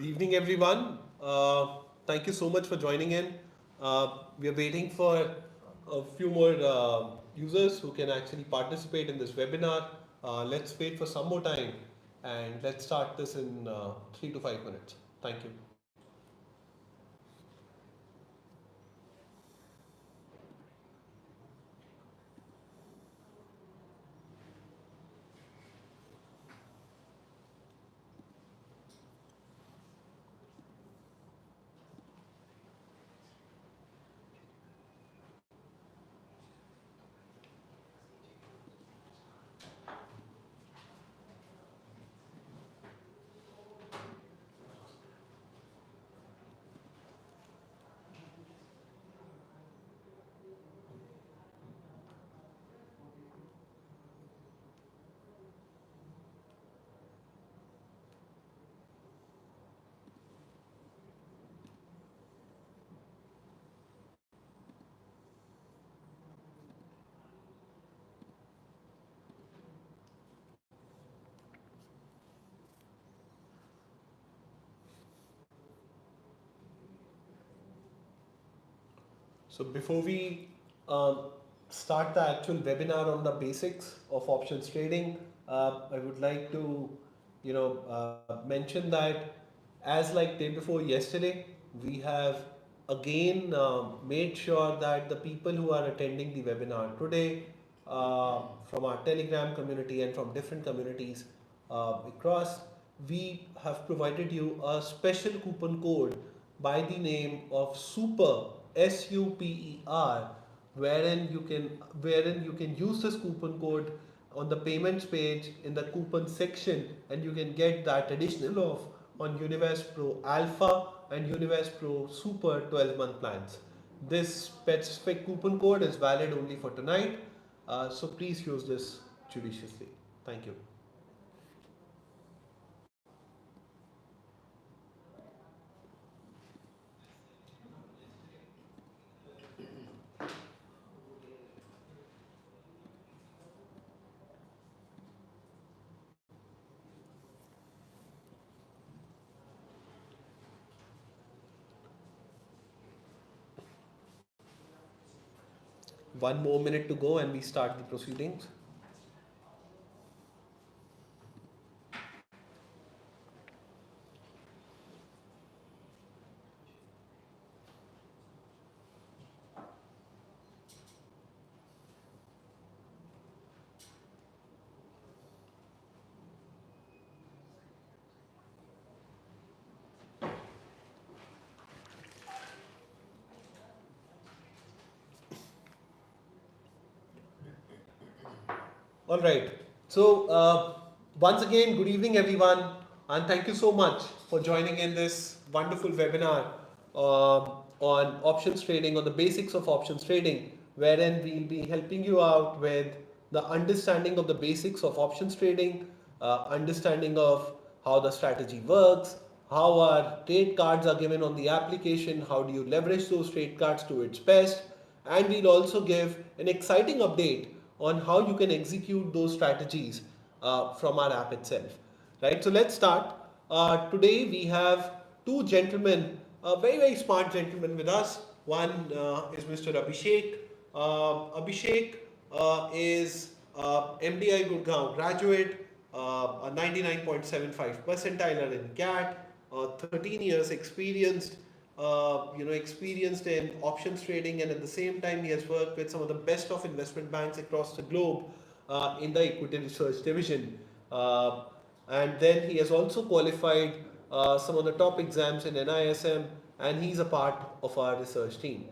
Good evening, everyone. Thank you so much for joining in. We are waiting for a few more users who can actually participate in this webinar. Let's wait for some more time and let's start this in 3 to 5 minutes. Thank you. So before we um, start the actual webinar on the basics of options trading, I would like to, mention that as like day before yesterday, we have again made sure that the people who are attending the webinar today from our Telegram community and from different communities across, we have provided you a special coupon code by the name of Super SUPER, wherein you can use this coupon code on the payments page in the coupon section, and you can get that additional off on Univest Pro Alpha and Univest Pro Super 12-month plans. This specific coupon code is valid only for tonight, so please use this judiciously. Thank you. One more minute to go and we start the proceedings. All right. So, once again, good evening, everyone, and thank you so much for joining in this wonderful webinar on options trading, on the basics of options trading, wherein we'll be helping you out with the understanding of the basics of options trading, understanding of how the strategy works, how our trade cards are given on the application, how do you leverage those trade cards to its best, and we'll also give an exciting update on how you can execute those strategies from our app itself. Right. So let's start. Today we have two gentlemen, very very smart gentlemen with us. One is Mr. Abhishek. Abhishek is MDI Gurgaon graduate, a 99.75 percentiler in CAT, 13 years experienced in options trading, and at the same time he has worked with some of the best of investment banks across the globe in the equity research division. And then he has also qualified some of the top exams in NISM, and he's a part of our research team.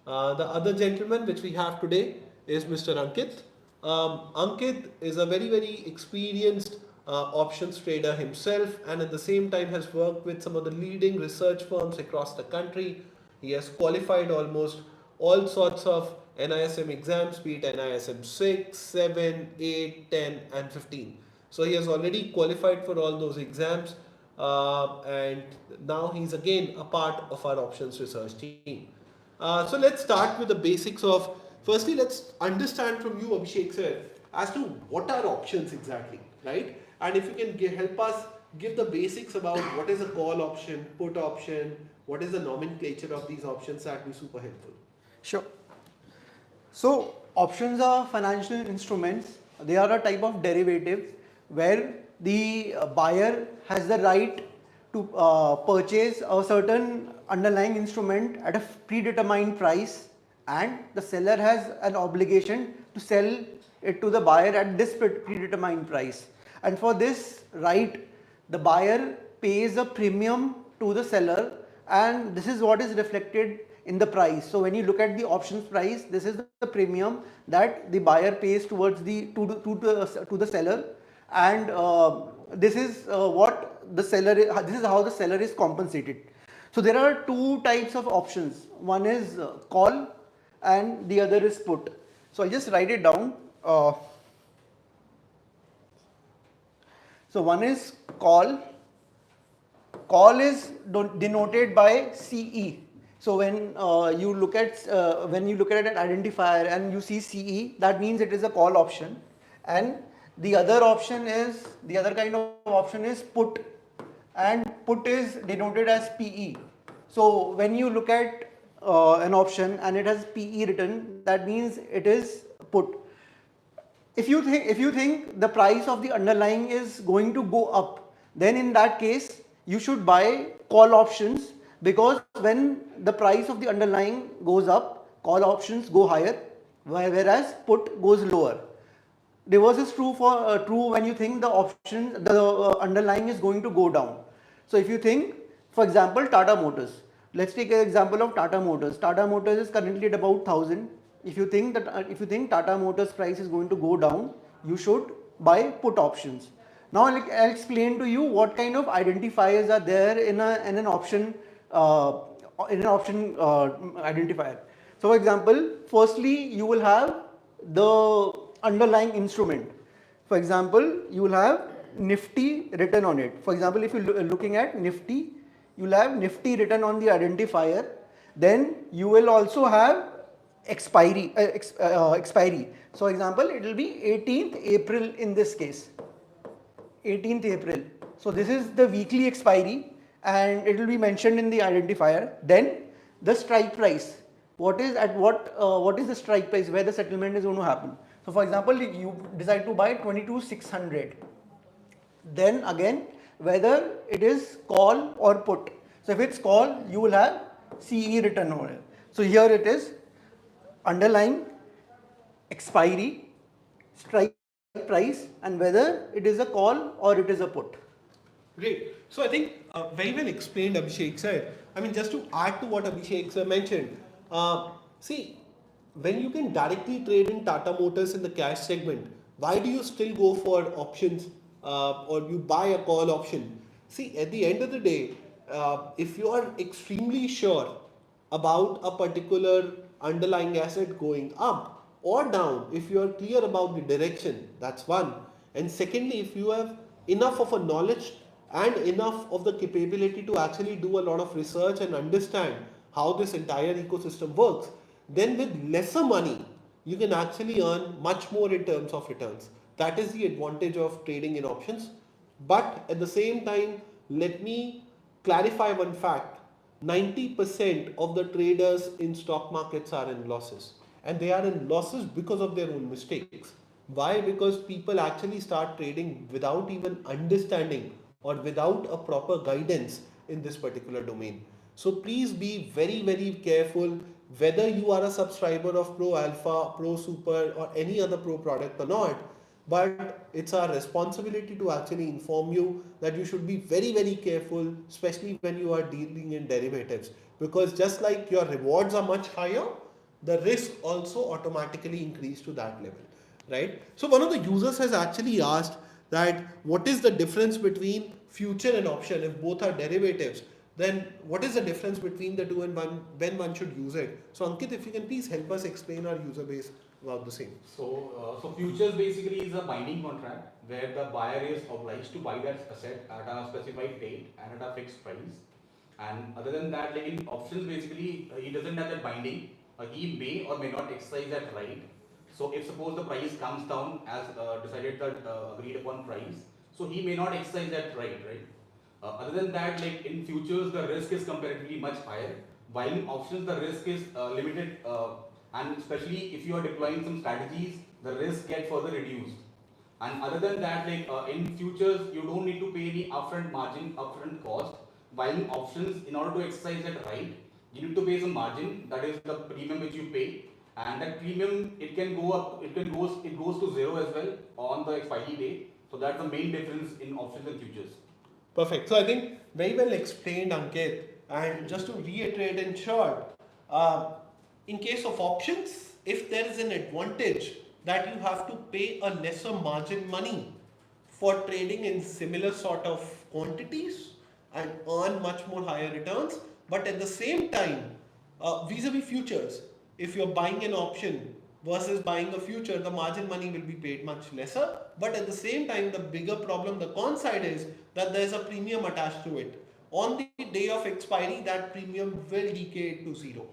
The other gentleman which we have today is Mr. Ankit. Ankit is a very, very experienced options trader himself, and at the same time has worked with some of the leading research firms across the country. He has qualified almost all sorts of NISM exams, be it NISM 6, 7, 8, 10 and 15. So he has already qualified for all those exams, and now he's again a part of our options research team. So let's start with the basics of, firstly, let's understand from you, Abhishek sir, as to what are options exactly, right? And if you can help us give the basics about what is a call option, put option, what is the nomenclature of these options, that would be super helpful. Sure. So options are financial instruments. They are a type of derivative where the buyer has the right to purchase a certain underlying instrument at a predetermined price, and the seller has an obligation to sell it to the buyer at this predetermined price. And for this right, the buyer pays a premium to the seller, and this is what is reflected in the price. So when you look at the options price, this is the premium that the buyer pays towards the to the seller, and this is what the seller this is how the seller is compensated. So there are two types of options. One is call and the other is put. So I'll just write it down. So one is call. Call is denoted by CE. So when you look at an identifier and you see CE, that means it is a call option. And the other kind of option is put, and put is denoted as PE. So when you look at an option and it has PE written, that means it is put. If you think the price of the underlying is going to go up, then in that case you should buy call options, because when the price of the underlying goes up, call options go higher, whereas put goes lower. Reverse is true when you think the underlying is going to go down. So if you think, for example, Tata Motors. Let's take an example of Tata Motors. Tata Motors is currently at about 1,000. If you think Tata Motors price is going to go down, you should buy put options. Now I'll explain to you what kind of identifiers are there in an option identifier. So for example, firstly you will have the underlying instrument. For example, you will have Nifty written on it. For example, if you're looking at Nifty, you will have Nifty written on the identifier. Then you will also have expiry. So example, it will be 18th April in this case. 18th April. So this is the weekly expiry, and it will be mentioned in the identifier. Then the strike price. What is the strike price where the settlement is going to happen? So for example, you decide to buy 22,600. Then again, whether it is call or put. So if it's call, you will have CE written on it. So here it is underlying, expiry, strike price, and whether it is a call or it is a put. Great. So I think very well explained, Abhishek sir. I mean, just to add to what Abhishek sir mentioned, see, when you can directly trade in Tata Motors in the cash segment, why do you still go for options or you buy a call option? See, at the end of the day, if you are extremely sure about a particular underlying asset going up or down, if you are clear about the direction, that's one. And secondly, if you have enough of a knowledge and enough of the capability to actually do a lot of research and understand how this entire ecosystem works, then with lesser money you can actually earn much more in terms of returns. That is the advantage of trading in options. But at the same time, let me clarify one fact. 90% of the traders in stock markets are in losses, and they are in losses because of their own mistakes. Why? Because people actually start trading without even understanding or without a proper guidance in this particular domain. So please be very, very careful whether you are a subscriber of Pro Alpha, Pro Super, or any other Pro product or not. But it's our responsibility to actually inform you that you should be very, very careful, especially when you are dealing in derivatives. Because just like your rewards are much higher, the risk also automatically increase to that level, right? So one of the users has actually asked that what is the difference between future and option? If both are derivatives, then what is the difference between the two and when one should use it? So Ankit, if you can please help us explain our user base about the same. So futures basically is a binding contract where the buyer is obliged to buy that asset at a specified date and at a fixed price. And other than that, like in options, basically he doesn't have that binding. He may or may not exercise that right. So if suppose the price comes down as decided that agreed upon price, so he may not exercise that right? Other than that, like in futures, the risk is comparatively much higher, while in options, the risk is limited, and especially if you are deploying some strategies, the risk get further reduced. And other than that, like in futures, you don't need to pay any upfront margin, upfront cost. While in options, in order to exercise that right, you need to pay some margin. That is the premium which you pay, and that premium it can go up. It goes to zero as well on the expiry date. So that's the main difference in options and futures. Perfect. So I think very well explained, Ankit. And just to reiterate in short, uh, in case of options, if there is an advantage that you have to pay a lesser margin money for trading in similar sort of quantities and earn much more higher returns, but at the same time, vis-a-vis futures, if you're buying an option versus buying a future, the margin money will be paid much lesser. But at the same time, the bigger problem, the con side is that there's a premium attached to it. On the day of expiry, that premium will decay to zero.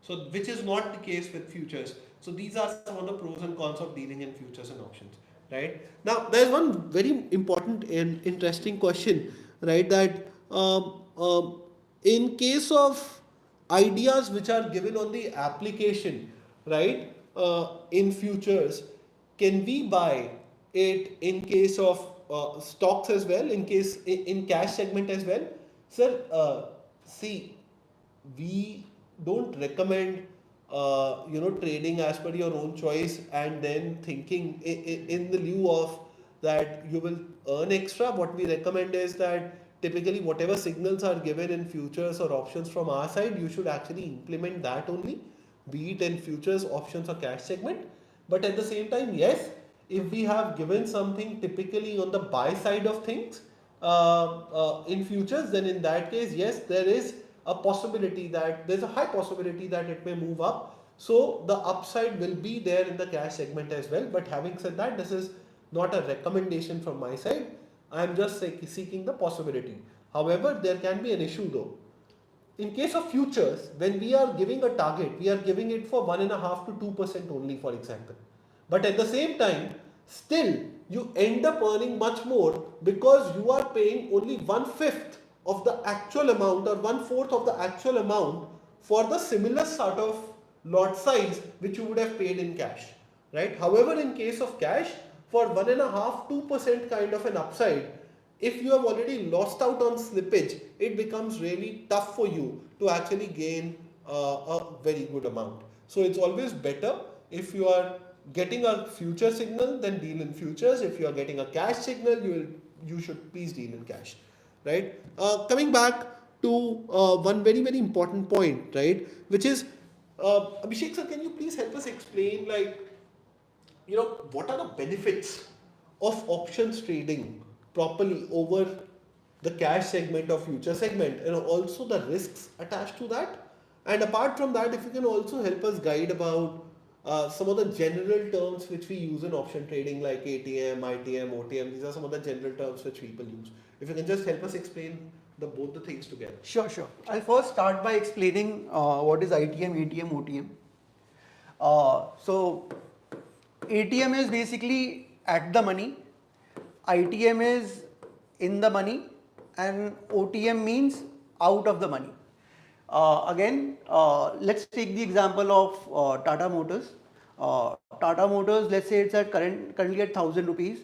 So, which is not the case with futures. So, these are some of the pros and cons of dealing in futures and options, right? Now, there's one very important and interesting question, right? That in case of ideas which are given on the application, right, in futures, can we buy it in case of stocks as well, in case in cash segment as well? Sir, see, we don't recommend trading as per your own choice and then thinking in the lieu of that you will earn extra. What we recommend is that typically whatever signals are given in futures or options from our side, you should actually implement that only, be it in futures, options or cash segment. But at the same time, yes, if we have given something typically on the buy side of things in futures, then in that case, yes, there is a possibility that there's a high possibility that it may move up. So the upside will be there in the cash segment as well. But having said that, this is not a recommendation from my side. I am just seeking the possibility. However, there can be an issue though. In case of futures, when we are giving a target, we are giving it for 1.5 to 2% only, for example. But at the same time, still you end up earning much more because you are paying only 1/5 of the actual amount or 1/4 of the actual amount for the similar sort of lot size which you would have paid in cash, right? However, in case of cash, for 1.5 2% kind of an upside, if you have already lost out on slippage, it becomes really tough for you to actually gain a very good amount. So it's always better if you are getting a future signal, then deal in futures. If you are getting a cash signal, you should please deal in cash, right? Coming back to one very important point, right, which is Abhishek sir, can you please help us explain, like, what are the benefits of options trading properly over the cash segment or future segment, and also the risks attached to that? And apart from that, if you can also help us guide about some of the general terms which we use in option trading, like ATM, ITM, OTM. These are some of the general terms which people use. If you can just help us explain both the things together. Sure, sure. I'll first start by explaining what is ITM, ATM, OTM. So ATM is basically at the money, ITM is in the money, and OTM means out of the money. Let's take the example of Tata Motors. Tata Motors, let's say it's at currently at 1,000 rupees.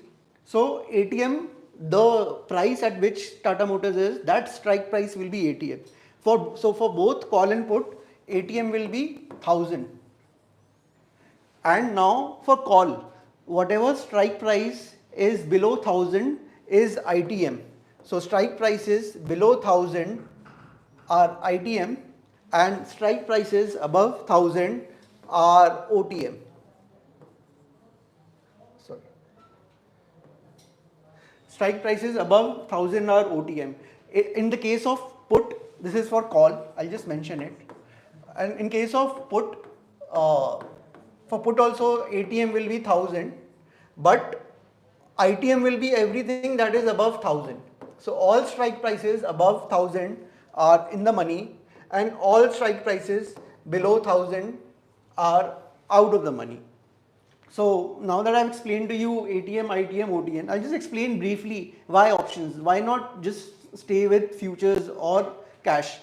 So ATM, the price at which Tata Motors is, that strike price will be ATM. So for both call and put, ATM will be 1,000. And now for call, whatever strike price is below 1,000 is ITM. So strike prices below 1,000 are ITM, and strike prices above 1,000 are OTM. Sorry. Strike prices above 1,000 are OTM. In the case of put, this is for call, I'll just mention it. And in case of put, for put also ATM will be 1,000, but ITM will be everything that is above 1,000. So all strike prices above 1,000 are in the money, and all strike prices below 1,000 are out of the money. So now that I've explained to you ATM, ITM, OTN, I'll just explain briefly why options. Why not just stay with futures or cash?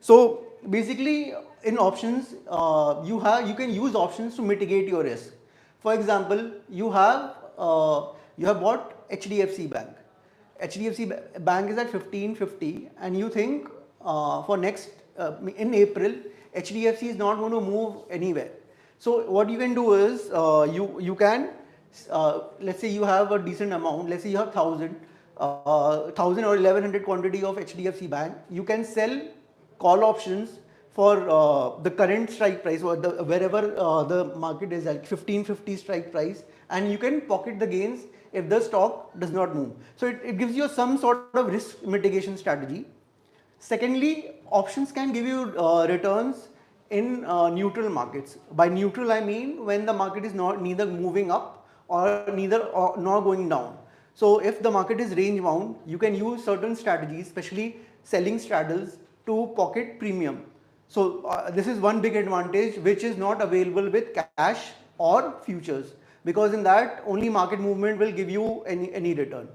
So basically, in options, you can use options to mitigate your risk. For example, you have bought HDFC Bank. Bank is at 1550, and you think for next in April, HDFC is not going to move anywhere. So what you can do is you can let's say you have a decent amount. Let's say you have 1000 or 1100 quantity of HDFC Bank. You can sell call options for the current strike price, or wherever the market is at 1550 strike price, and you can pocket the gains if the stock does not move. So it gives you some sort of risk mitigation strategy. Secondly, options can give you returns in neutral markets. By neutral, I mean when the market is not neither moving up or nor going down. So if the market is range bound, you can use certain strategies, especially selling straddles, to pocket premium. So this is one big advantage which is not available with cash or futures, because in that only market movement will give you any return.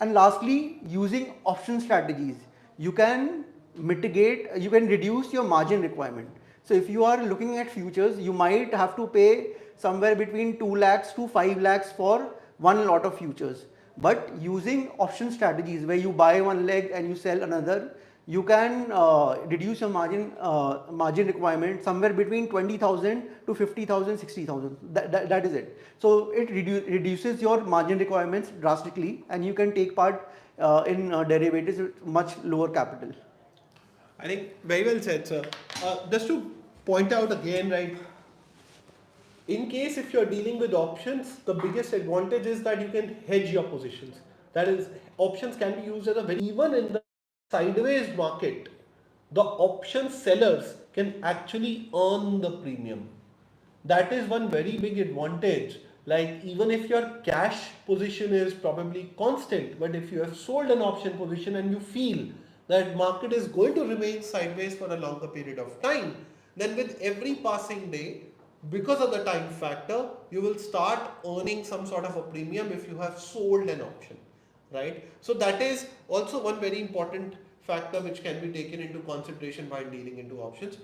And lastly, using option strategies, you can you can reduce your margin requirement. So if you are looking at futures, you might have to pay somewhere between 2 lakhs to 5 lakhs for one lot of futures. But using option strategies where you buy one leg and you sell another, you can reduce your margin requirement somewhere between 20,000 to 50,000, 60,000. That is it. So it reduces your margin requirements drastically, and you can take part in derivatives with much lower capital. I think very well said, sir. Just to point out again, right? In case if you're dealing with options, the biggest advantage is that you can hedge your positions. That is, options can be used as a very, even in the sideways market, the option sellers can actually earn the premium. That is one very big advantage. Like, even if your cash position is probably constant, but if you have sold an option position and you feel that market is going to remain sideways for a longer period of time, then with every passing day, because of the time factor, you will start earning some sort of a premium if you have sold an option, right? So that is also one very important factor which can be taken into consideration while dealing into options.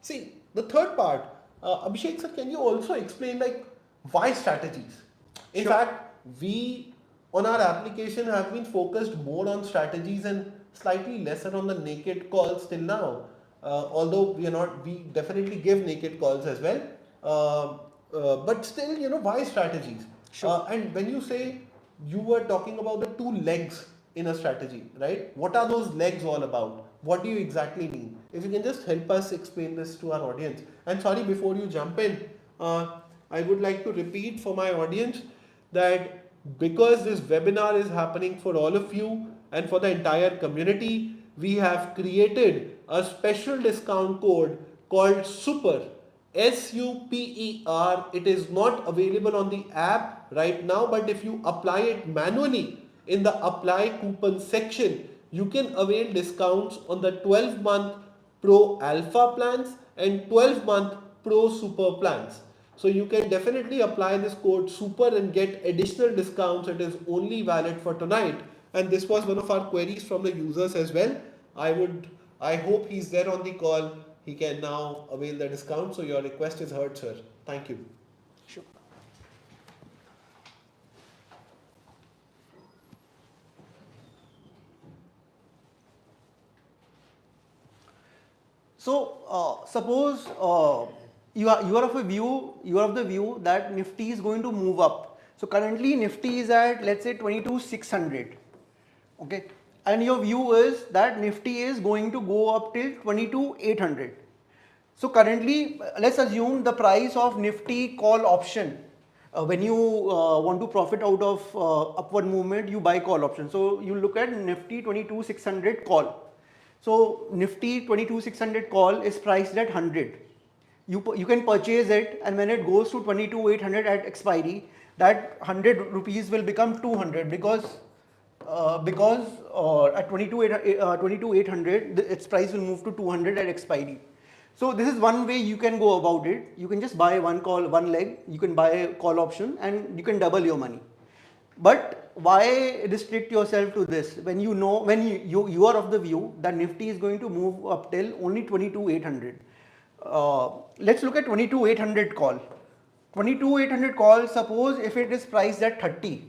See, the third part, Abhishek sir, can you also explain like why strategies? In Sure. fact, we on our application have been focused more on strategies and slightly lesser on the naked calls till now. Although we are not, we definitely give naked calls as well. But still, why strategies? Sure. And when you say you were talking about the two legs in a strategy, right? What are those legs all about? What do you exactly mean? If you can just help us explain this to our audience. And sorry, before you jump in, I would like to repeat for my audience that because this webinar is happening for all of you and for the entire community, we have created a special discount code called SUPER. SUPER. It is not available on the app right now, but if you apply it manually in the apply coupon section, you can avail discounts on the 12-month Pro Alpha plans and 12-month Pro Super plans. So you can definitely apply this code SUPER and get additional discounts. It is only valid for tonight. And this was one of our queries from the users as well. I hope he's there on the call. He can now avail the discount. So your request is heard, sir. Thank you. Sure. So suppose you are of the view that Nifty is going to move up. So currently Nifty is at, let's say, 22,600. Okay, and your view is that Nifty is going to go up till 22,800. So currently, let's assume the price of Nifty call option. When you want to profit out of upward movement, you buy call option. So you look at Nifty 22,600 call. So Nifty 22,600 call is priced at 100. You can purchase it, and when it goes to 22,800 at expiry, that 100 rupees will become 200, because at 22,800 its price will move to 200 at expiry. So this is one way you can go about it. You can just buy one call, one leg. You can buy a call option and you can double your money. But why restrict yourself to this when you know, when you are of the view that Nifty is going to move up till only 22,800. Let's look at 22,800 call. 22,800 call, suppose if it is priced at 30.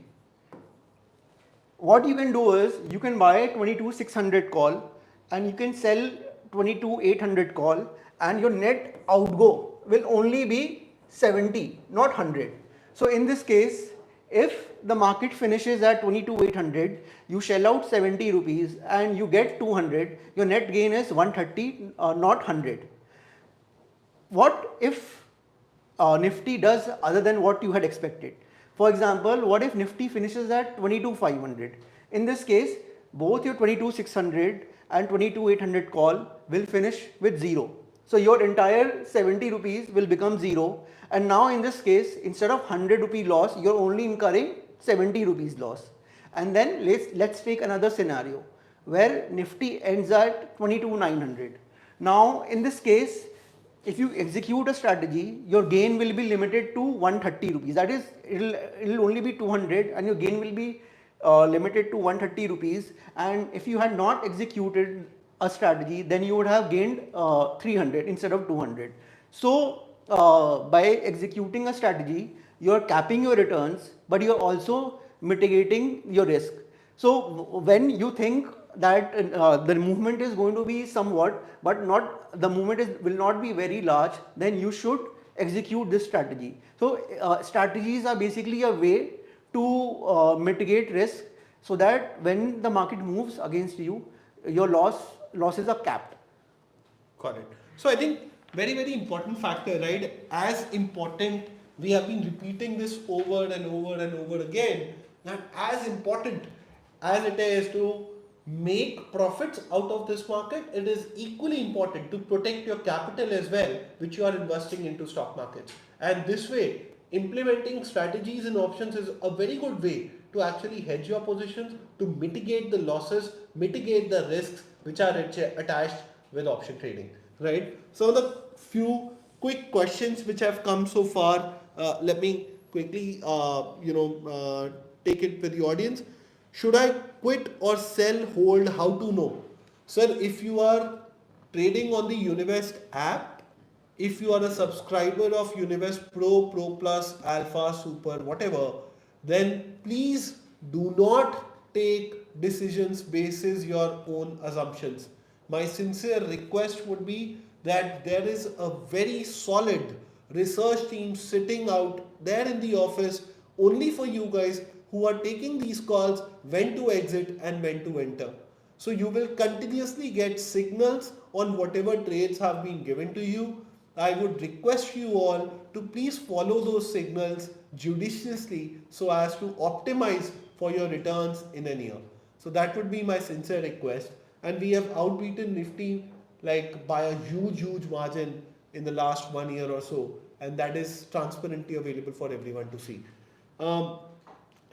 What you can do is you can buy 22,600 call and you can sell 22,800 call, and your net outgo will only be 70, not 100. So in this case, if the market finishes at 22,800, you shell out 70 rupees and you get 200, your net gain is 130, not 100. What if Nifty does other than what you had expected? For example, what if Nifty finishes at 22,500? In this case, both your 22,600 and 22,800 call will finish with 0. So your entire 70 rupees will become 0. And now in this case, instead of 100 rupee loss, you're only incurring 70 rupees loss. And then let's take another scenario where Nifty ends at 22,900. Now in this case, if you execute a strategy, your gain will be limited to 130 rupees. That is, it'll only be 200 and your gain will be limited to 130 rupees. And if you had not executed a strategy, then you would have gained 300 instead of 200. So by executing a strategy, you're capping your returns, but you're also mitigating your risk. So when you think that the movement is going to be somewhat, but not the movement will not be very large, then you should execute this strategy. So strategies are basically a way to mitigate risk, so that when the market moves against you, your losses are capped. Got it. So I think very, very important factor, right? As important, we have been repeating this over and over and over again, that as important as it is to make profits out of this market, it is equally important to protect your capital as well, which you are investing into stock markets. And this way, implementing strategies and options is a very good way to actually hedge your positions, to mitigate the losses, mitigate the risks which are attached with option trading, right? So the few quick questions which have come so far, let me quickly take it with the audience. Should I quit or sell, hold, how to know? Sir, if you are trading on the Univest app, if you are a subscriber of Univest Pro, Pro Plus, Alpha, Super, whatever, then please do not take decisions basis your own assumptions. My sincere request would be that there is a very solid research team sitting out there in the office only for you guys who are taking these calls, when to exit and when to enter. So you will continuously get signals on whatever trades have been given to you. I would request you all to please follow those signals judiciously so as to optimize for your returns in a year. So that would be my sincere request. And we have outbeaten Nifty like by a huge margin in the last 1 year or so. And that is transparently available for everyone to see.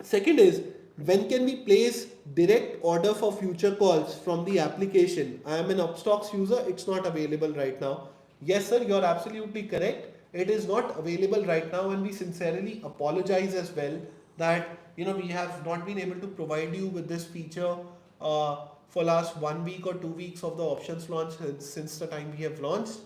Second is, when can we place direct order for future calls from the application? I am an Upstocks user, it's not available right now. Yes sir, you're absolutely correct. It is not available right now, and we sincerely apologize as well that we have not been able to provide you with this feature for last 1 week or 2 weeks of the options launch since the time we have launched.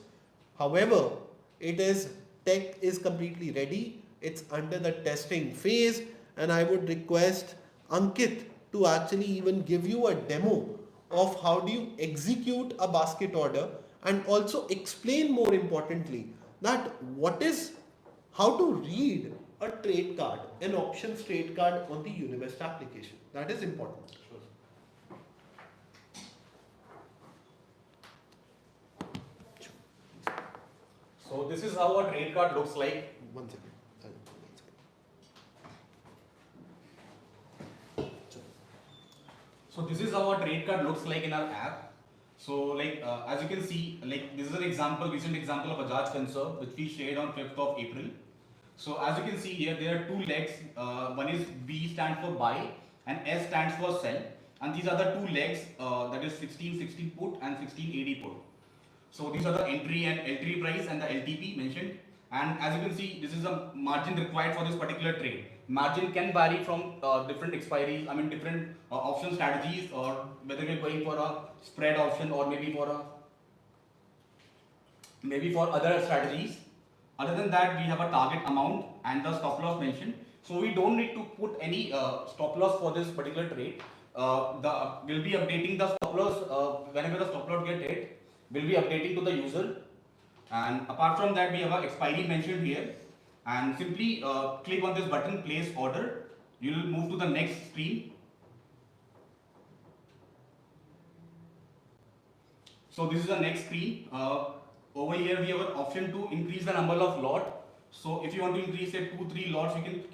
However, tech is completely ready. It's under the testing phase. And I would request Ankit to actually even give you a demo of how do you execute a basket order, and also explain more importantly that how to read a trade card, an options trade card on the Univest application. That is important. So this is how a trade card looks like. One second. So this is how a trade card looks like in our app. So as you can see, this is an recent example of a Bajaj Finserv which we shared on 5th of April. So as you can see here, there are two legs. One is B stands for buy and S stands for sell. And these are the two legs, that is 1660 put and 1680 put. So these are the entry and entry price and the LTP mentioned. And as you can see, this is the margin required for this particular trade. Margin can vary from different expiries, I mean different option strategies, or whether we're going for a spread option or maybe for other strategies. Other than that, we have a target amount and the stop loss mentioned. So we don't need to put any stop loss for this particular trade. We'll be updating the stop loss whenever the stop loss get hit. We'll be updating to the user. And apart from that, we have an expiry mentioned here. And simply click on this button, place order. You will move to the next screen. So this is the next screen. Over here we have an option to increase the number of lot. So if you want to increase it 2-3 lots, you can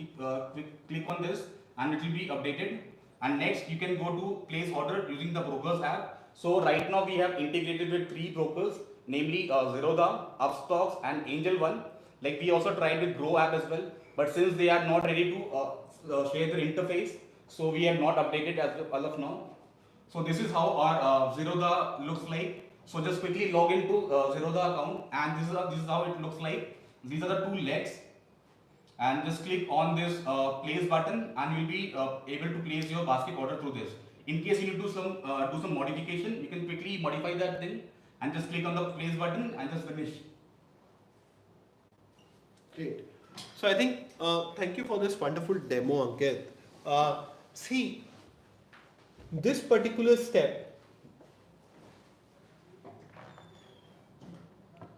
click on this and it will be updated. And next you can go to place order using the brokers app. So right now we have integrated with 3 brokers, namely Zerodha, Upstocks and Angel One. Like we also tried with Grow app as well, but since they are not ready to share their interface, so we have not updated as of now. So this is how our Zerodha looks like. So just quickly log into Zerodha account, and this is how it looks like. These are the 2 legs, and just click on this place button, and you'll be able to place your basket order through this. In case you need to do some modification, you can quickly modify that thing, and just click on the place button and just finish. Great. So I think thank you for this wonderful demo, Ankit. See, this particular step.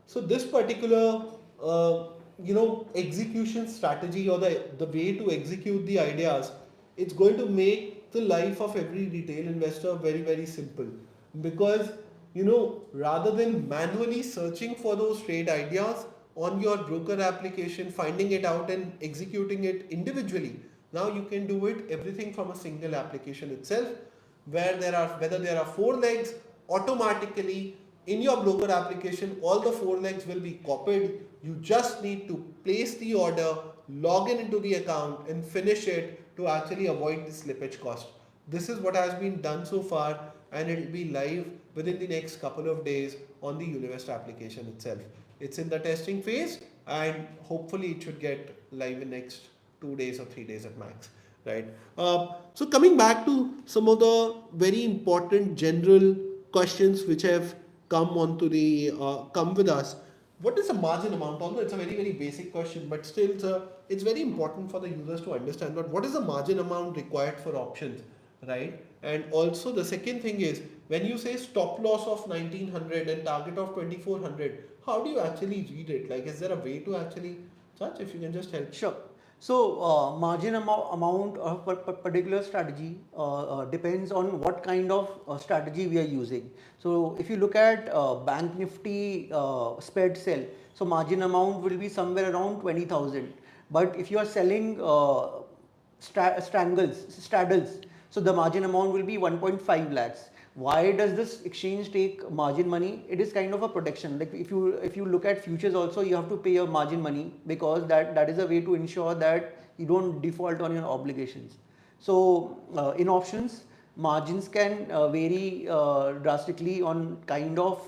So this particular, execution strategy, or the way to execute the ideas, it's going to make the life of every retail investor very, very simple. Because, rather than manually searching for those trade ideas on your broker application, finding it out and executing it individually, now you can do it everything from a single application itself, whether there are 4 legs, automatically in your broker application, all the 4 legs will be copied. You just need to place the order, log into the account and finish it to actually avoid the slippage cost. This is what has been done so far, and it will be live within the next couple of days on the Univest application itself. It's in the testing phase, and hopefully it should get live in next 2 days or 3 days at max. Right. So coming back to some of the very important general questions which have come with us. What is the margin amount? Although it's a very, very basic question, but still it's very important for the users to understand that what is the margin amount required for options, right? And also the second thing is, when you say stop loss of 1900 and target of 2400, how do you actually read it? Like, is there a way to actually judge? If you can just help. Sure. So margin amount of a particular strategy depends on what kind of strategy we are using. So if you look at Bank Nifty spread sell, so margin amount will be somewhere around 20,000. But if you are selling straddles, so the margin amount will be 1.5 lakhs. Why does this exchange take margin money? It is kind of a protection. Like if you look at futures also, you have to pay your margin money, because that is a way to ensure that you don't default on your obligations. So in options, margins can vary drastically on kind of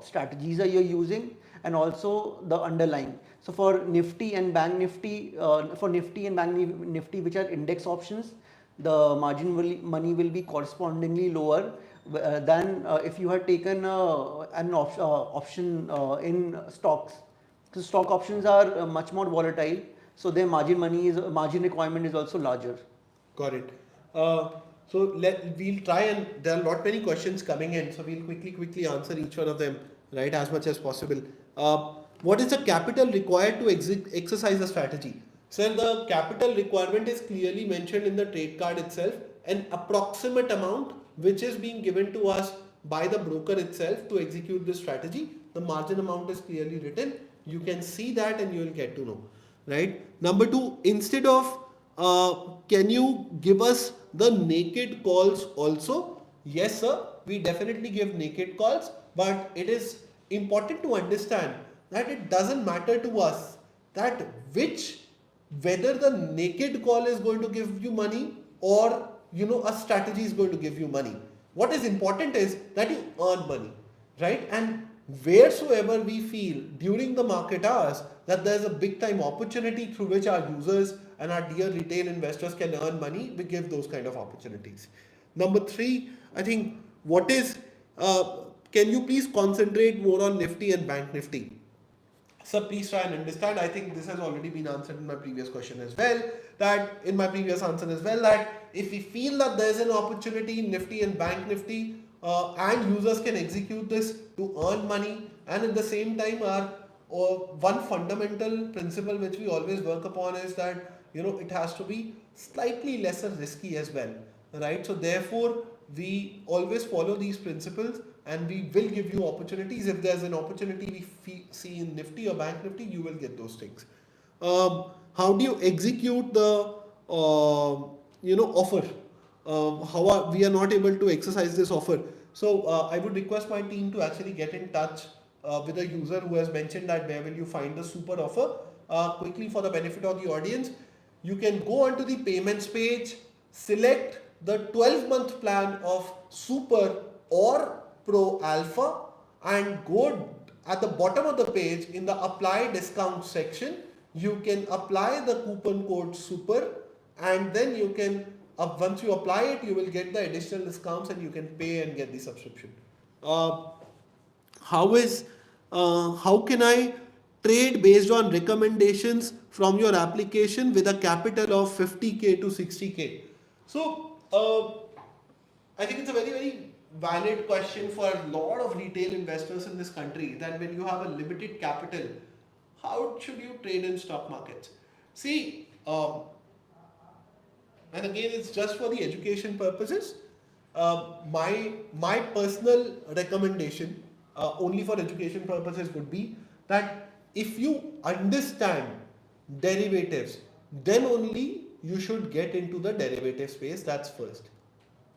strategies that you're using, and also the underlying. So for Nifty and Bank Nifty, which are index options, the margin money will be correspondingly lower than if you had taken an option in stocks. So stock options are much more volatile, so their margin requirement is also larger. Got it. So we'll try, and there are not many questions coming in, so we'll quickly answer each one of them, right, as much as possible. What is the capital required to exercise the strategy? So the capital requirement is clearly mentioned in the trade card itself, an approximate amount which is being given to us by the broker itself to execute this strategy. The margin amount is clearly written. You can see that and you will get to know, right? Number 2, instead of can you give us the naked calls also? Yes, sir, we definitely give naked calls, but it is important to understand that it doesn't matter to us that whether the naked call is going to give you money, or a strategy is going to give you money. What is important is that you earn money, right? And wheresoever we feel during the market hours that there's a big time opportunity through which our users and our dear retail investors can earn money, we give those kind of opportunities. Number three, I think what is, can you please concentrate more on Nifty and Bank Nifty? So please try and understand. I think this has already been answered in my previous question as well. That in my previous answer as well, that if we feel that there is an opportunity in Nifty and Bank Nifty, and users can execute this to earn money, and at the same time, our one fundamental principle which we always work upon is that it has to be slightly lesser risky as well, right? So therefore, we always follow these principles and we will give you opportunities. If there's an opportunity we see in Nifty or Bank Nifty, you will get those things. How do you execute the offer? We are not able to exercise this offer? So I would request my team to actually get in touch with a user who has mentioned that where will you find the super offer. Quickly, for the benefit of the audience, you can go onto the payments page, select the 12-month plan of super or pro alpha, and go at the bottom of the page in the apply discount section. You can apply the coupon code super, and then you can once you apply it, you will get the additional discounts and you can pay and get the subscription. How can I trade based on recommendations from your application with a capital of 50k to 60k? So I think it's a very, very valid question for a lot of retail investors in this country, that when you have a limited capital, how should you trade in stock markets? See, and again, it's just for the education purposes. My personal recommendation, only for education purposes, would be that if you understand derivatives, then only you should get into the derivative space. That's first.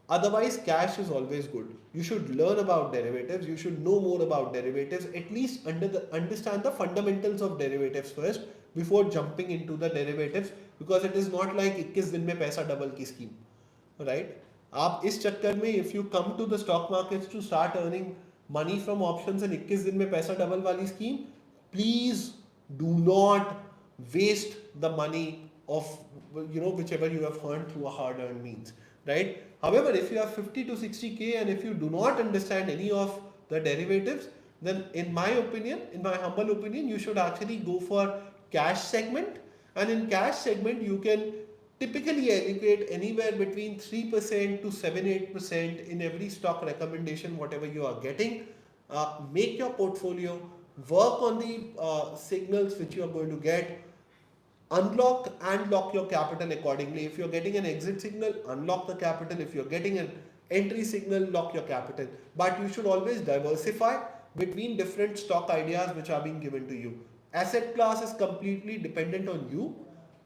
Otherwise, cash is always good. You should learn about derivatives. You should know more about derivatives. At least understand the fundamentals of derivatives first before jumping into the derivatives, because it is not like 21 दिन में पैसा double की scheme, right? आप इस चक्कर में, if you come to the stock markets to start earning money from options and 21 दिन में पैसा डबल वाली scheme, please do not waste the money of whichever you have earned through a hard-earned means, right? However, if you have 50 to 60k and if you do not understand any of the derivatives, then in my humble opinion, you should actually go for cash segment. And in cash segment, you can typically allocate anywhere between 3% to 7-8% in every stock recommendation, whatever you are getting. Make your portfolio, work on the signals which you are going to get, unlock and lock your capital accordingly. If you're getting an exit signal, unlock the capital. If you're getting an entry signal, lock your capital. But you should always diversify between different stock ideas which are being given to you. Asset class is completely dependent on you,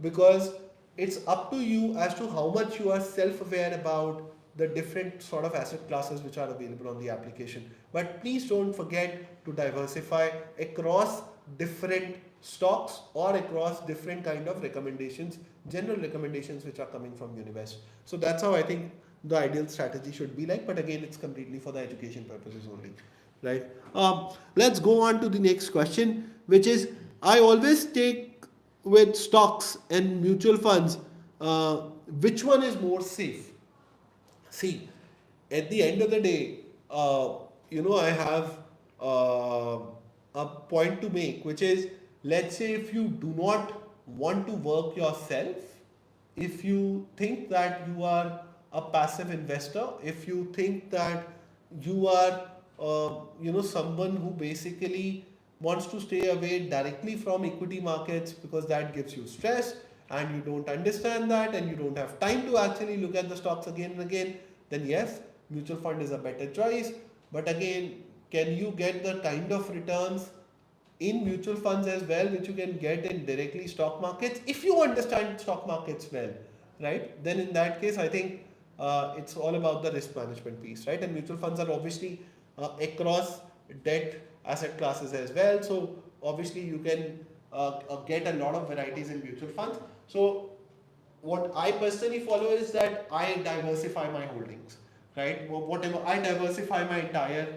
because it's up to you as to how much you are self-aware about the different sort of asset classes which are available on the application. But please don't forget to diversify across different stocks or across different kind of recommendations, general recommendations which are coming from Univest. So that's how I think the ideal strategy should be like, but again, it's completely for the education purposes only, right? Let's go on to the next question, which is, I always take with stocks and mutual funds, which one is more safe? See, at the end of the day, I have a point to make, which is, let's say if you do not want to work yourself, if you think that you are a passive investor, if you think that you are someone who basically wants to stay away directly from equity markets because that gives you stress, and you don't understand that and you don't have time to actually look at the stocks again and again, then yes, mutual fund is a better choice. But again, can you get the kind of returns in mutual funds as well which you can get in directly stock markets? If you understand stock markets well, right, then in that case I think it's all about the risk management piece, right? And mutual funds are obviously across debt asset classes as well, so obviously you can get a lot of varieties in mutual funds. So what I personally follow is that I diversify my holdings, right? Whatever, I diversify my entire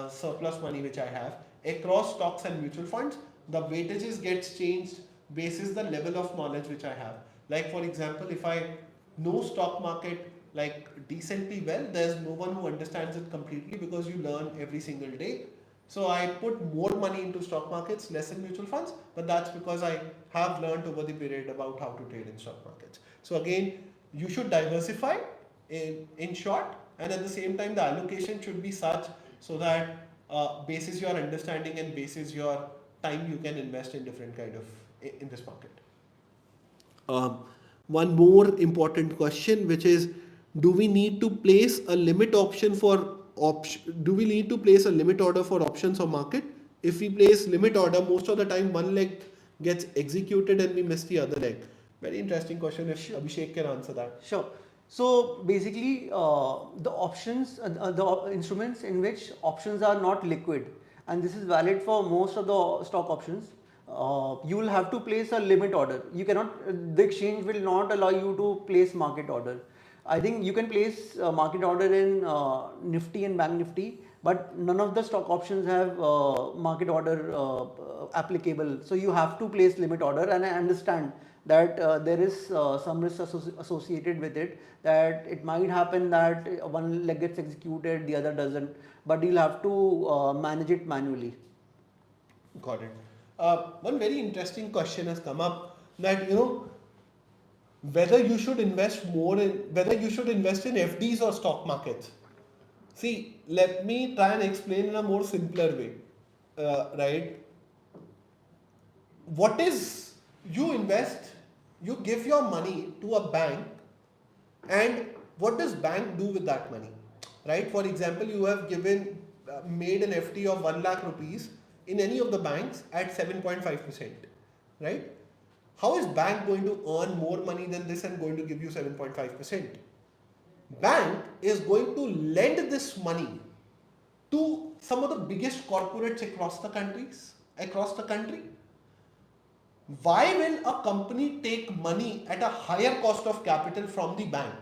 surplus money which I have across stocks and mutual funds, the weightages gets changed basis the level of knowledge which I have. Like for example, if I know stock market like decently well, there's no one who understands it completely because you learn every single day. So I put more money into stock markets, less in mutual funds, but that's because I have learned over the period about how to trade in stock markets. So again, you should diversify in short, and at the same time the allocation should be such so that basis your understanding and basis your time you can invest in different kind of in this market. Um, One more important question, which is, do we need to place a limit option for do we need to place a limit order for options or market? If we place limit order, most of the time one leg gets executed and we miss the other leg. Very interesting question. If Abhishek can answer that. Sure. So basically, the options, instruments in which options are not liquid, and this is valid for most of the stock options. You will have to place a limit order. You cannot, the exchange will not allow you to place market order. I think you can place market order in Nifty and Bank Nifty, but none of the stock options have market order applicable. So you have to place limit order, and I understand that there is some risk associated with it, that it might happen that one leg gets executed, the other doesn't, but you'll have to manage it manually. Got it. One very interesting question has come up, that whether you should invest in FDs or stock markets. See, let me try and explain in a more simpler way. Right? What is, you invest, you give your money to a bank, and what does bank do with that money? Right? For example, you have made an FD of 1 lakh rupees in any of the banks at 7.5%. Right? How is bank going to earn more money than this and going to give you 7.5%? Bank is going to lend this money to some of the biggest corporates across the country. Why will a company take money at a higher cost of capital from the bank?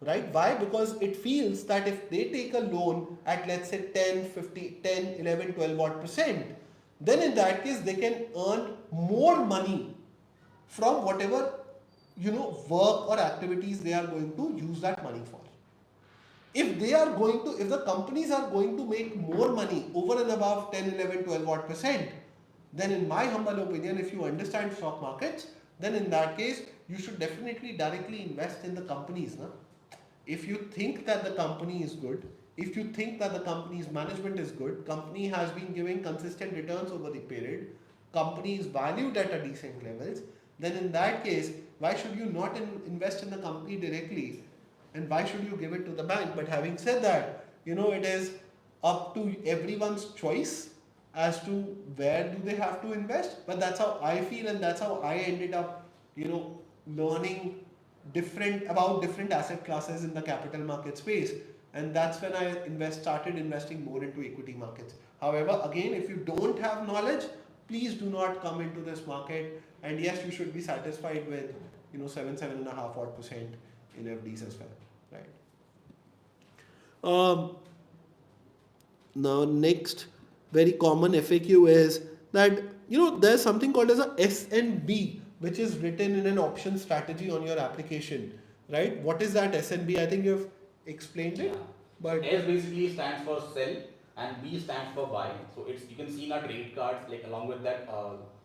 Right? Why? Because it feels that if they take a loan at, let's say, 10, 50, 10, 11, 12 odd percent, then in that case they can earn more money from whatever work or activities they are going to use that money for. If the companies are going to make more money over and above 10, 11, 12 odd percent, then in my humble opinion, if you understand stock markets, then in that case you should definitely directly invest in the companies. No? If you think that the company is good, if you think that the company's management is good, company has been giving consistent returns over the period, company is valued at a decent levels, then in that case, why should you not invest in the company directly, and why should you give it to the bank? But having said that, it is up to everyone's choice as to where do they have to invest. But that's how I feel, and that's how I ended up, learning about different asset classes in the capital market space. And that's when I started investing more into equity markets. However, again, if you don't have knowledge, please do not come into this market. And yes, you should be satisfied with 7.5 odd percent in FDs as well, right? Now next very common FAQ is that there's something called as a SNB, which is written in an option strategy on your application, right? What is that SNB? I think you've explained it, but S basically stands for sell and B stands for buy. So you can see in our trade cards, like along with that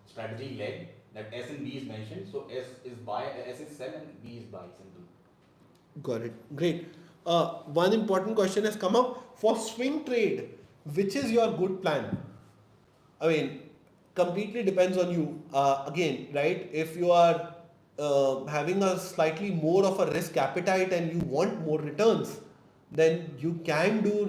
strategy leg, that S and B is mentioned. So S is buy, S is sell, and B is buy. Simple. Got it. Great. One important question has come up for swing trade. Which is your good plan? I mean, completely depends on you. Again, right? If you are having a slightly more of a risk appetite and you want more returns, then you can do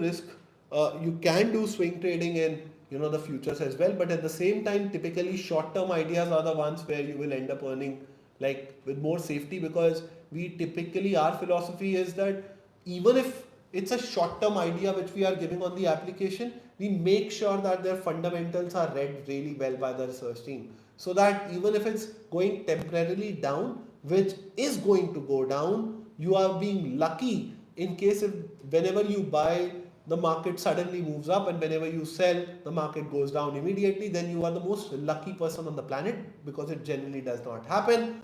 you can do swing trading in the futures as well. But at the same time, typically short-term ideas are the ones where you will end up earning with more safety, because our philosophy is that even if it's a short-term idea which we are giving on the application, we make sure that their fundamentals are read really well by the research team, so that even if it's going temporarily down, which is going to go down, you are being lucky in case whenever you buy the market suddenly moves up, and whenever you sell, the market goes down immediately, then you are the most lucky person on the planet, because it generally does not happen,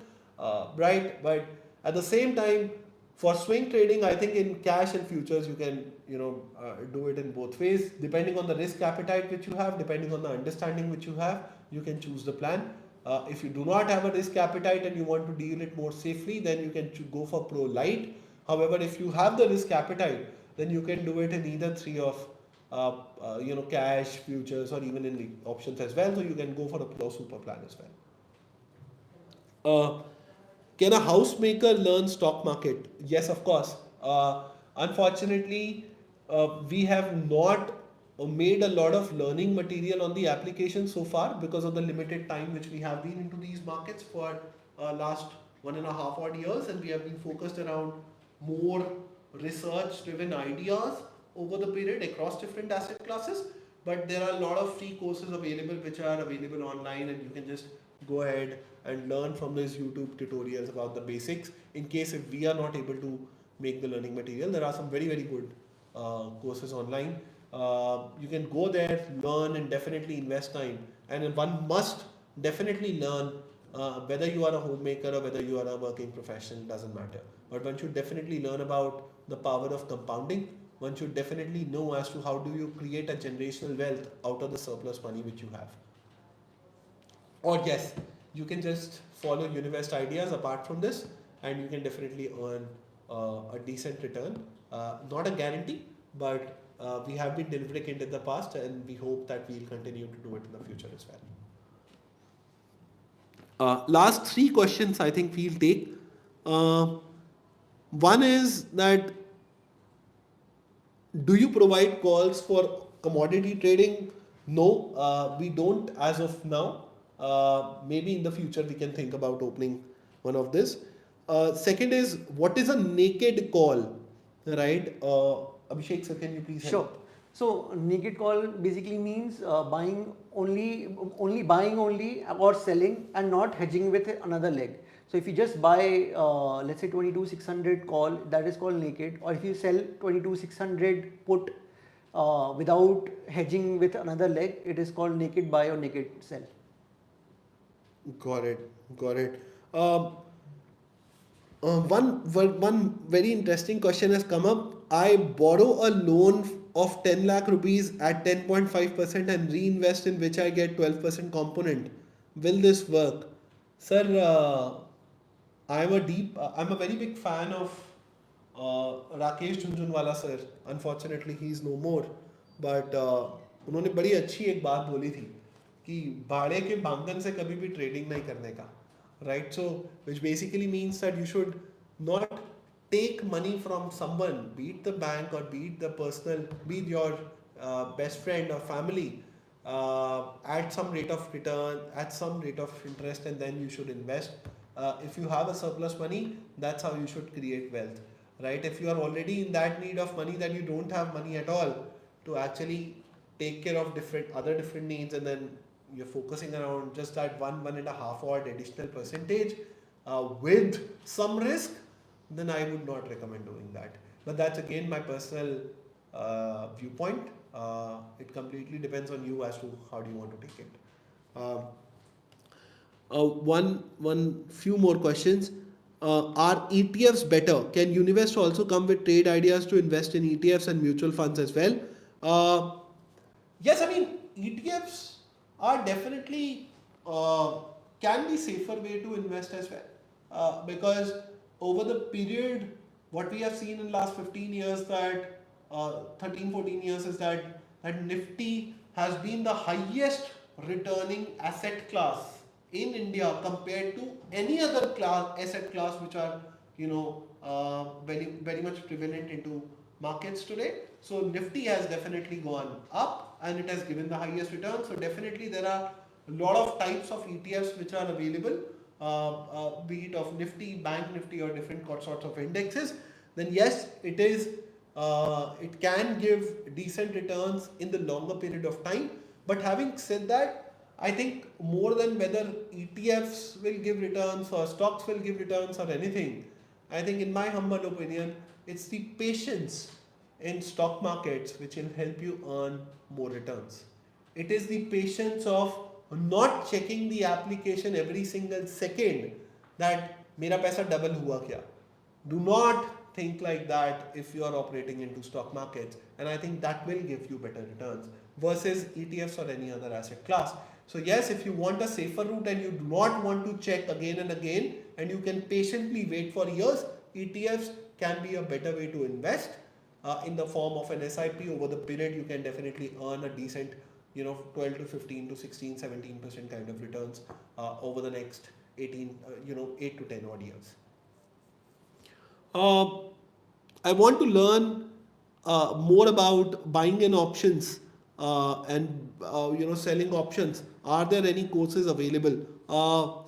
right? But at the same time, for swing trading, I think in cash and futures you can do it in both ways, depending on the risk appetite which you have, depending on the understanding which you have. You can choose the plan. If you do not have a risk appetite and you want to deal it more safely, then you can go for pro light. However, if you have the risk appetite, then you can do it in either three of cash, futures, or even in the options as well. So you can go for a pro super plan as well. Can a housemaker learn stock market? Yes, of course. Unfortunately, we have not made a lot of learning material on the application so far, because of the limited time which we have been into these markets for last 1.5 odd years, and we have been focused around more research driven ideas over the period across different asset classes. But there are a lot of free courses available which are available online, and you can just go ahead and learn from these YouTube tutorials about the basics. In case if we are not able to make the learning material, there are some very good courses online. You can go there, learn, and definitely invest time. And one must definitely learn, whether you are a homemaker or whether you are a working professional, doesn't matter. But one should definitely learn about the power of compounding. One should definitely know as to how do you create a generational wealth out of the surplus money which you have. Or yes, you can just follow Univest ideas apart from this, and you can definitely earn a decent return. Not a guarantee, but we have been delivering it in the past, and we hope that we'll continue to do it in the future as well. Last three questions I think we'll take. One is that, do you provide calls for commodity trading? No, we don't as of now. Maybe in the future we can think about opening one of this. Second is, what is a naked call, right? Abhishek sir, can you please help? Sure. So naked call basically means buying only buying only, or selling and not hedging with another leg. So if you just buy let's say 22,600 call, that is called naked. Or if you sell 22,600 put without hedging with another leg, it is called naked buy or naked sell. Got it. One very interesting question has come up. I borrow a loan of 10 lakh rupees at 10.5% and reinvest, in which I get 12% component. Will this work? Sir, I'm a very big fan of Rakesh Jhunjhunwala sir. Unfortunately, he is no more. But उन्होंने बड़ी अच्छी एक बात बोली थी कि भाड़े के बांधन से कभी भी ट्रेडिंग नहीं करने का, right? So which basically means that you should not take money from someone, be it the bank or be it the personal, be it your best friend or family, at some rate of return, at some rate of interest, and then you should invest. If you have a surplus money, that's how you should create wealth, right? If you are already in that need of money that you don't have money at all to actually take care of different needs, and then you're focusing around just that 1.5 odd additional percentage with some risk, then I would not recommend doing that. But that's again my personal viewpoint. It completely depends on you as to how do you want to take it. One few more questions. Are ETFs better? Can Univest also come with trade ideas to invest in ETFs and mutual funds as well? Yes, I mean ETFs are definitely can be safer way to invest as well, because over the period what we have seen in last 15 years, that 13-14 years, is that Nifty has been the highest returning asset class in India compared to any other asset class which are very much prevalent into markets today. So Nifty has definitely gone up and it has given the highest return. So definitely there are a lot of types of ETFs which are available, be it of Nifty, Bank Nifty, or different sorts of indexes. Then yes, it can give decent returns in the longer period of time. But having said that, I think more than whether ETFs will give returns or stocks will give returns or anything, I think in my humble opinion, it's the patience in stock markets which will help you earn more returns. It is the patience of not checking the application every single second that मेरा पैसा double हुआ क्या. Do not think like that if you are operating into stock markets, and I think that will give you better returns versus ETFs or any other asset class. So yes, if you want a safer route and you do not want to check again and again and you can patiently wait for years, ETFs can be a better way to invest in the form of an SIP. Over the period you can definitely earn a decent 12 to 15 to 16 17% kind of returns over the next 8 to 10 odd years. I want to learn more about buying in options and selling options. Are there any courses available?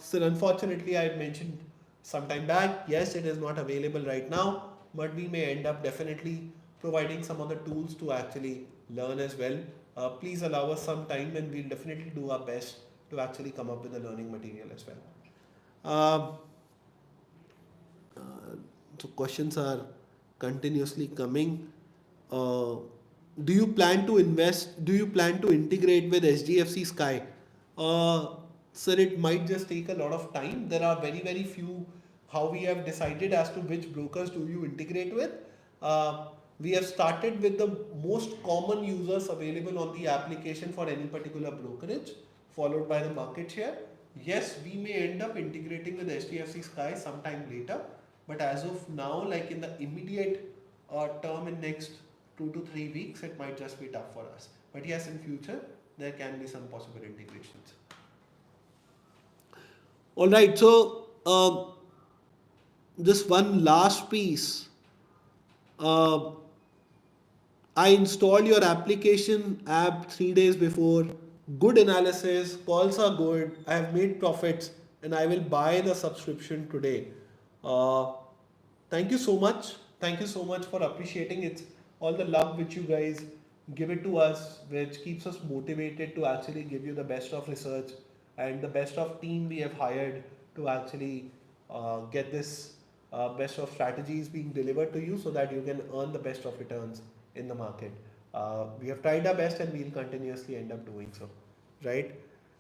Sir, unfortunately, I mentioned some time back. Yes, it is not available right now, but we may end up definitely providing some of the tools to actually learn as well. Please allow us some time, and we'll definitely do our best to actually come up with the learning material as well. So questions are continuously coming. Do you plan to invest? Do you plan to integrate with HDFC Sky? Sir, it might just take a lot of time. There are very, very few. How we have decided as to which brokers do you integrate with. We have started with the most common users available on the application for any particular brokerage, followed by the market share. Yes, we may end up integrating with HDFC Sky sometime later, but as of now, like in the immediate term in next 2 to 3 weeks, it might just be tough for us. But yes, in future, there can be some possible integrations. All right, so just one last piece. I installed your application app 3 days before. Good analysis, calls are good. I have made profits and I will buy the subscription today. Thank you so much. Thank you so much for appreciating it. All the love which you guys give it to us, which keeps us motivated to actually give you the best of research and the best of team we have hired to actually get this best of strategies being delivered to you so that you can earn the best of returns in the market. We have tried our best and we'll continuously end up doing so, right?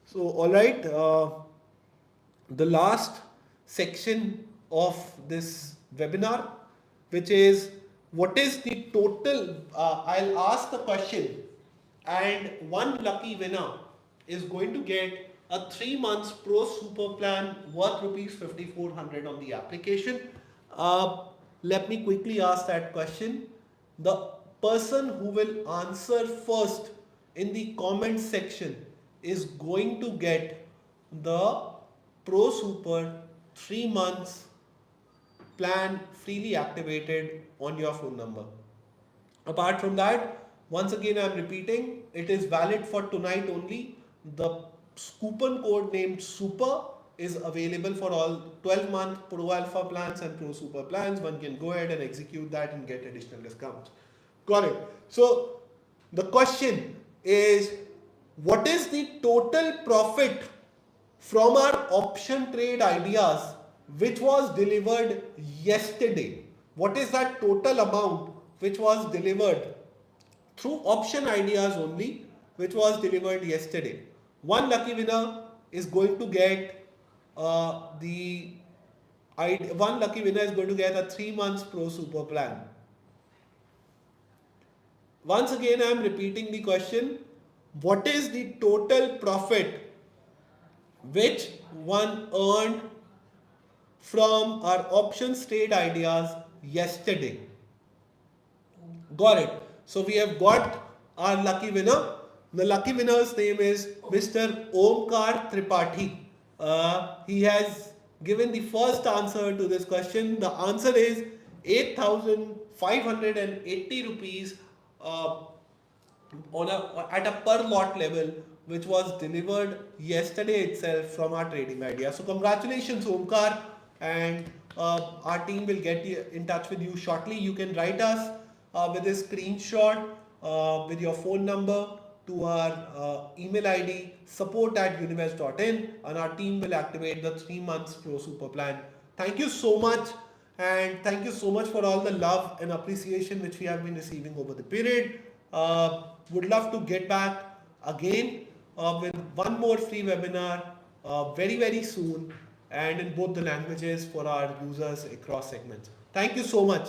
So, all right, the last section of this webinar, which is what is the total, I'll ask the question and one lucky winner is going to get a 3 months pro super plan worth rupees 5,400 on the application. Let me quickly ask that question. The person who will answer first in the comment section is going to get the pro super 3 months plan freely activated on your phone number. Apart from that, once again I am repeating, it is valid for tonight only. The coupon code named SUPER is available for all 12-month Pro Alpha plans and Pro Super plans. One can go ahead and execute that and get additional discounts. Got it. So the question is, what is the total profit from our option trade ideas which was delivered yesterday? What is that total amount which was delivered through option ideas only, which was delivered yesterday? One lucky winner is going to get one lucky winner is going to get a 3 months Pro Super plan. Once again, I am repeating the question. What is the total profit which one earned from our options trade ideas yesterday? Got it. So we have got our lucky winner. The lucky winner's name is Mr. Omkar Tripathi. He has given the first answer to this question. The answer is 8,580 rupees at a per lot level, which was delivered yesterday itself from our trading idea. So congratulations, Omkar, and our team will get in touch with you shortly. You can write us with a screenshot with your phone number to our email ID support@univest.in, and our team will activate the 3 months Pro Super plan. Thank you so much, And thank you so much for all the love and appreciation which we have been receiving over the period. Would love to get back again with one more free webinar very, very soon and in both the languages for our users across segments. Thank you so much.